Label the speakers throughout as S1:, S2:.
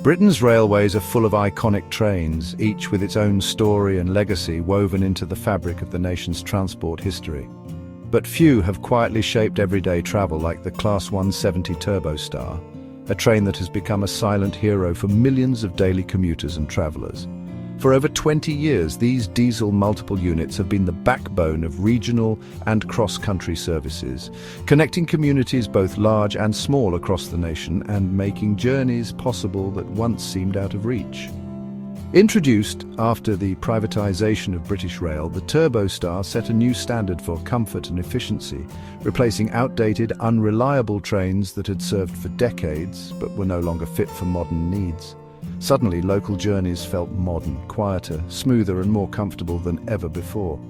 S1: Britain's railways are full of iconic trains, each with its own story and legacy woven into the fabric of the nation's transport history. But few have quietly shaped everyday travel like the Class 170 Turbostar, a train that has become a silent hero for millions of daily commuters and travellers. For over 20 years, these diesel multiple units have been the backbone of regional and cross-country services, connecting communities both large and small across the nation and making journeys possible that once seemed out of reach. Introduced after the privatisation of British Rail, the Turbostar set a new standard for comfort and efficiency, replacing outdated, unreliable trains that had served for decades but were no longer fit for modern needs. Suddenly, local journeys felt modern, quieter, smoother and more comfortable than ever before.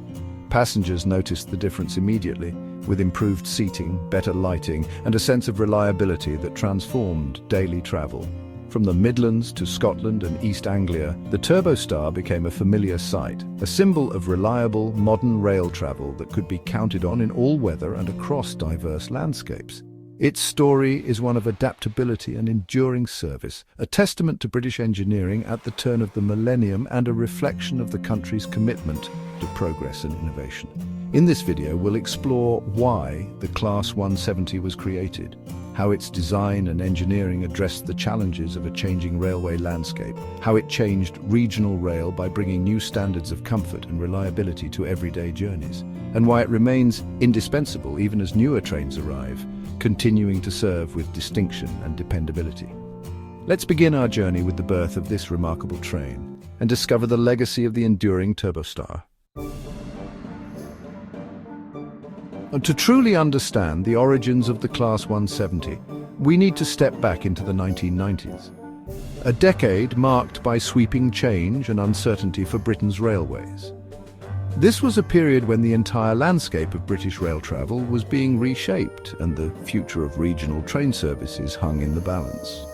S1: Passengers noticed the difference immediately, with improved seating, better lighting and a sense of reliability that transformed daily travel. From the Midlands to Scotland and East Anglia, the Turbostar became a familiar sight, a symbol of reliable, modern rail travel that could be counted on in all weather and across diverse landscapes. Its story is one of adaptability and enduring service, a testament to British engineering at the turn of the millennium and a reflection of the country's commitment to progress and innovation. In this video, we'll explore why the Class 170 was created, how its design and engineering addressed the challenges of a changing railway landscape, how it changed regional rail by bringing new standards of comfort and reliability to everyday journeys, and why it remains indispensable even as newer trains arrive, continuing to serve with distinction and dependability. Let's begin our journey with the birth of this remarkable train and discover the legacy of the Enduring Turbostar. And to truly understand the origins of the Class 170, we need to step back into the 1990s. A decade marked by sweeping change and uncertainty for Britain's railways. This was a period when the entire landscape of British rail travel was being reshaped and the future of regional train services hung in the balance.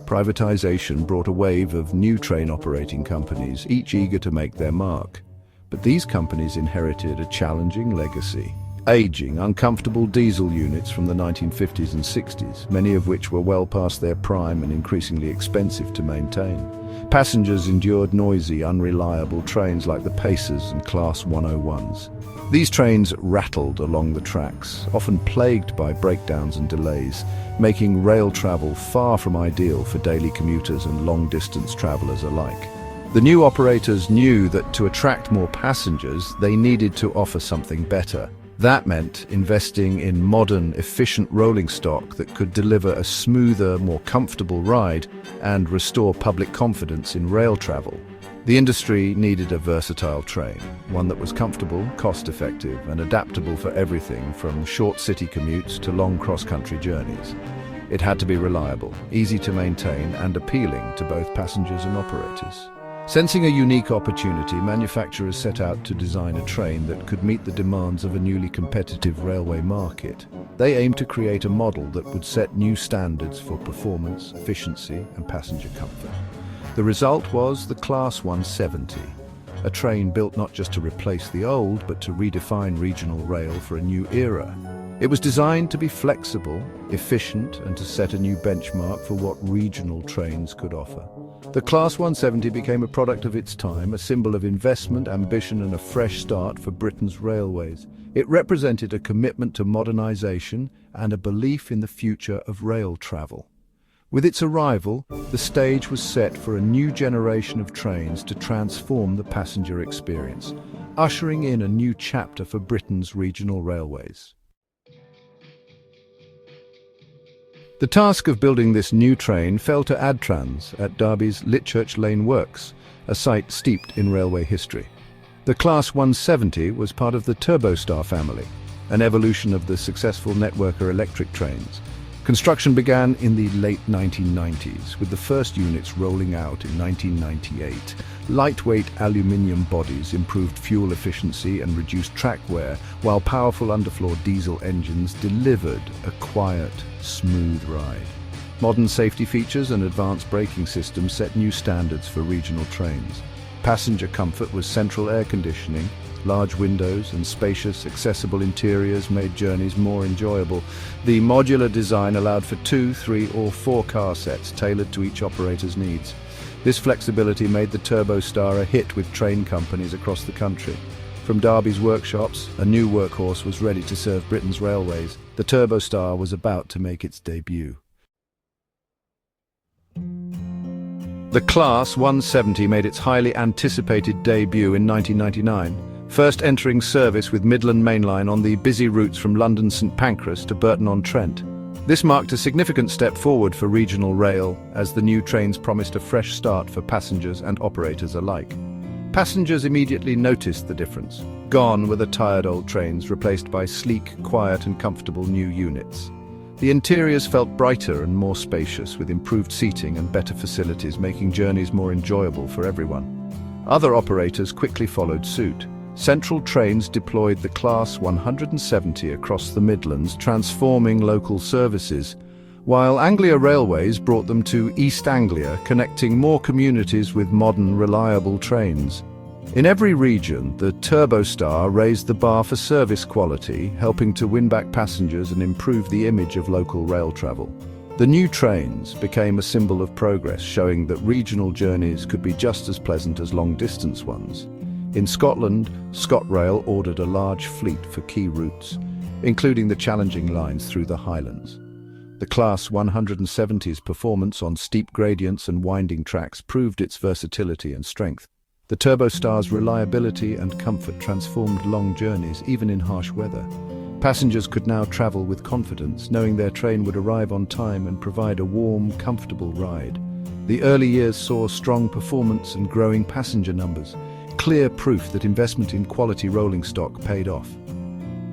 S1: Privatisation brought a wave of new train operating companies, each eager to make their mark. But these companies inherited a challenging legacy. Aging, uncomfortable diesel units from the 1950s and 60s, many of which were well past their prime and increasingly expensive to maintain. Passengers endured noisy, unreliable trains like the Pacers and Class 101s. These trains rattled along the tracks, often plagued by breakdowns and delays, making rail travel far from ideal for daily commuters and long-distance travellers alike. The new operators knew that to attract more passengers, they needed to offer something better. That meant investing in modern, efficient rolling stock that could deliver a smoother, more comfortable ride and restore public confidence in rail travel. The industry needed a versatile train, one that was comfortable, cost-effective and adaptable for everything from short city commutes to long cross-country journeys. It had to be reliable, easy to maintain and appealing to both passengers and operators. Sensing a unique opportunity, manufacturers set out to design a train that could meet the demands of a newly competitive railway market. They aimed to create a model that would set new standards for performance, efficiency and passenger comfort. The result was the Class 170, a train built not just to replace the old, but to redefine regional rail for a new era. It was designed to be flexible, efficient and to set a new benchmark for what regional trains could offer. The Class 170 became a product of its time, a symbol of investment, ambition and a fresh start for Britain's railways. It represented a commitment to modernisation and a belief in the future of rail travel. With its arrival, the stage was set for a new generation of trains to transform the passenger experience, ushering in a new chapter for Britain's regional railways. The task of building this new train fell to Adtrans at Derby's Litchurch Lane Works, a site steeped in railway history. The Class 170 was part of the Turbostar family, an evolution of the successful networker electric trains. Construction began in the late 1990s, with the first units rolling out in 1998. Lightweight aluminium bodies improved fuel efficiency and reduced track wear, while powerful underfloor diesel engines delivered a quiet, smooth ride. Modern safety features and advanced braking systems set new standards for regional trains. Passenger comfort was central air conditioning, Large windows and spacious, accessible interiors made journeys more enjoyable. The modular design allowed for 2, 3, or 4 car sets tailored to each operator's needs. This flexibility made the Turbostar a hit with train companies across the country. From Derby's workshops, a new workhorse was ready to serve Britain's railways. The Turbostar was about to make its debut. The Class 170 made its highly anticipated debut in 1999, first entering service with Midland Main Line on the busy routes from London St Pancras to Burton-on-Trent. This marked a significant step forward for regional rail, as the new trains promised a fresh start for passengers and operators alike. Passengers immediately noticed the difference. Gone were the tired old trains, replaced by sleek, quiet and comfortable new units. The interiors felt brighter and more spacious, with improved seating and better facilities, making journeys more enjoyable for everyone. Other operators quickly followed suit. Central Trains deployed the Class 170 across the Midlands, transforming local services, while Anglia Railways brought them to East Anglia, connecting more communities with modern, reliable trains. In every region, the Turbostar raised the bar for service quality, helping to win back passengers and improve the image of local rail travel. The new trains became a symbol of progress, showing that regional journeys could be just as pleasant as long-distance ones. In Scotland, ScotRail ordered a large fleet for key routes, including the challenging lines through the Highlands. The Class 170's performance on steep gradients and winding tracks proved its versatility and strength. The Turbostar's reliability and comfort transformed long journeys, even in harsh weather. Passengers could now travel with confidence, knowing their train would arrive on time and provide a warm, comfortable ride. The early years saw strong performance and growing passenger numbers, clear proof that investment in quality rolling stock paid off.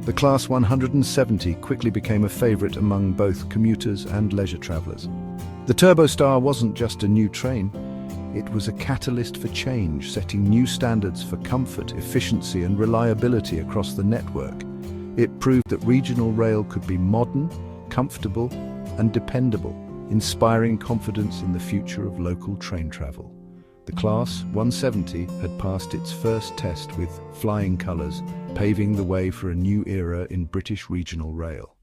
S1: The Class 170 quickly became a favourite among both commuters and leisure travellers. The Turbostar wasn't just a new train. It was a catalyst for change, setting new standards for comfort, efficiency and reliability across the network. It proved that regional rail could be modern, comfortable and dependable, inspiring confidence in the future of local train travel. The Class 170 had passed its first test with flying colours, paving the way for a new era in British regional rail.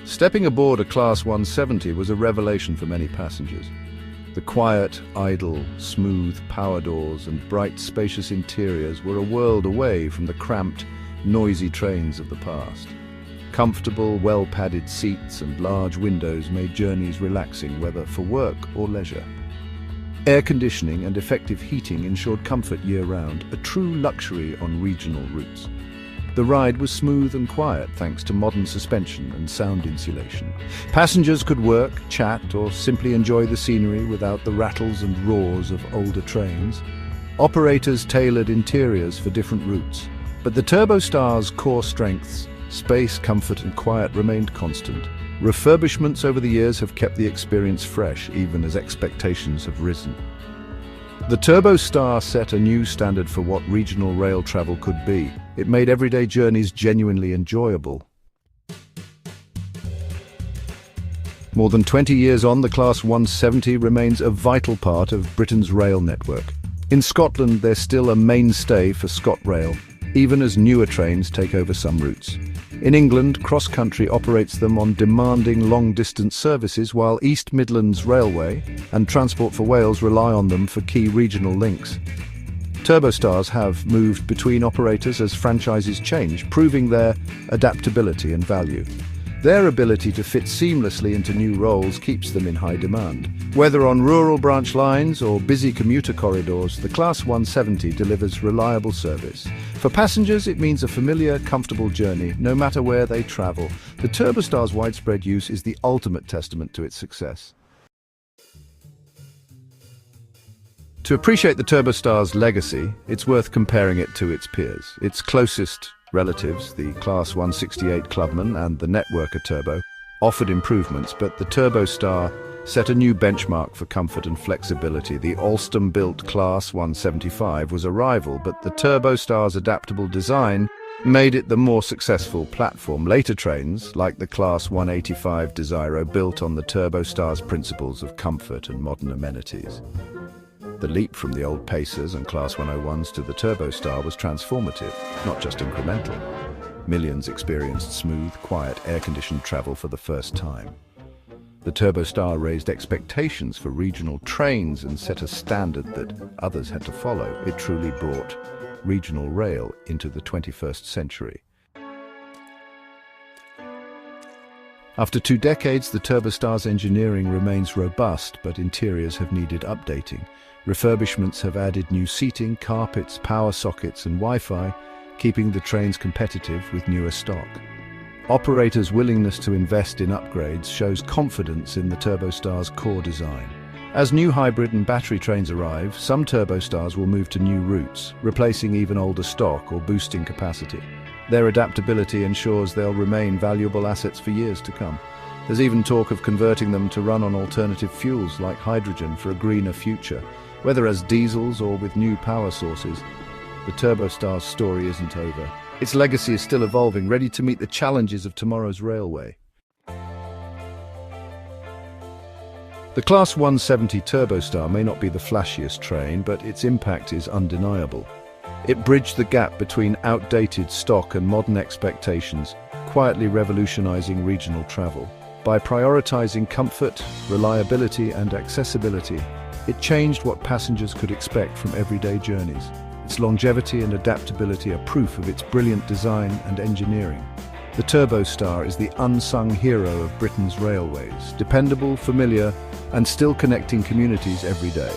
S1: Stepping aboard a Class 170 was a revelation for many passengers. The quiet, idle, smooth power doors and bright, spacious interiors were a world away from the cramped, noisy trains of the past. Comfortable, well-padded seats and large windows made journeys relaxing, whether for work or leisure. Air conditioning and effective heating ensured comfort year-round, a true luxury on regional routes. The ride was smooth and quiet thanks to modern suspension and sound insulation. Passengers could work, chat, or simply enjoy the scenery without the rattles and roars of older trains. Operators tailored interiors for different routes, but the Turbostar's core strengths, space, comfort and quiet, remained constant. Refurbishments over the years have kept the experience fresh, even as expectations have risen. The Turbostar set a new standard for what regional rail travel could be. It made everyday journeys genuinely enjoyable. More than 20 years on, the Class 170 remains a vital part of Britain's rail network. In Scotland, they're still a mainstay for ScotRail, even as newer trains take over some routes. In England, Cross Country operates them on demanding long-distance services, while East Midlands Railway and Transport for Wales rely on them for key regional links. Turbostars have moved between operators as franchises change, proving their adaptability and value. Their ability to fit seamlessly into new roles keeps them in high demand. Whether on rural branch lines or busy commuter corridors, the Class 170 delivers reliable service. For passengers, it means a familiar, comfortable journey, no matter where they travel. The Turbostar's widespread use is the ultimate testament to its success. To appreciate the Turbostar's legacy, it's worth comparing it to its peers. Its closest relatives, the Class 168 Clubman and the Networker Turbo, offered improvements, but the Turbostar set a new benchmark for comfort and flexibility. The Alstom-built Class 175 was a rival, but the Turbostar's adaptable design made it the more successful platform. Later trains, like the Class 185 Desiro, built on the Turbostar's principles of comfort and modern amenities. The leap from the old Pacers and Class 101s to the Turbostar was transformative, not just incremental. Millions experienced smooth, quiet, air-conditioned travel for the first time. The Turbostar raised expectations for regional trains and set a standard that others had to follow. It truly brought regional rail into the 21st century. After 2 decades, the Turbostar's engineering remains robust, but interiors have needed updating. Refurbishments have added new seating, carpets, power sockets and Wi-Fi, keeping the trains competitive with newer stock. Operators' willingness to invest in upgrades shows confidence in the Turbostar's core design. As new hybrid and battery trains arrive, some Turbostars will move to new routes, replacing even older stock or boosting capacity. Their adaptability ensures they'll remain valuable assets for years to come. There's even talk of converting them to run on alternative fuels like hydrogen for a greener future. Whether as diesels or with new power sources, the Turbostar's story isn't over. Its legacy is still evolving, ready to meet the challenges of tomorrow's railway. The Class 170 Turbostar may not be the flashiest train, but its impact is undeniable. It bridged the gap between outdated stock and modern expectations, quietly revolutionizing regional travel. By prioritizing comfort, reliability, and accessibility, it changed what passengers could expect from everyday journeys. Its longevity and adaptability are proof of its brilliant design and engineering. The Turbostar is the unsung hero of Britain's railways, dependable, familiar, and still connecting communities every day.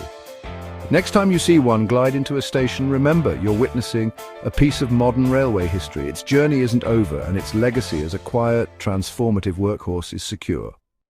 S1: Next time you see one glide into a station, remember you're witnessing a piece of modern railway history. Its journey isn't over, and its legacy as a quiet, transformative workhorse is secure.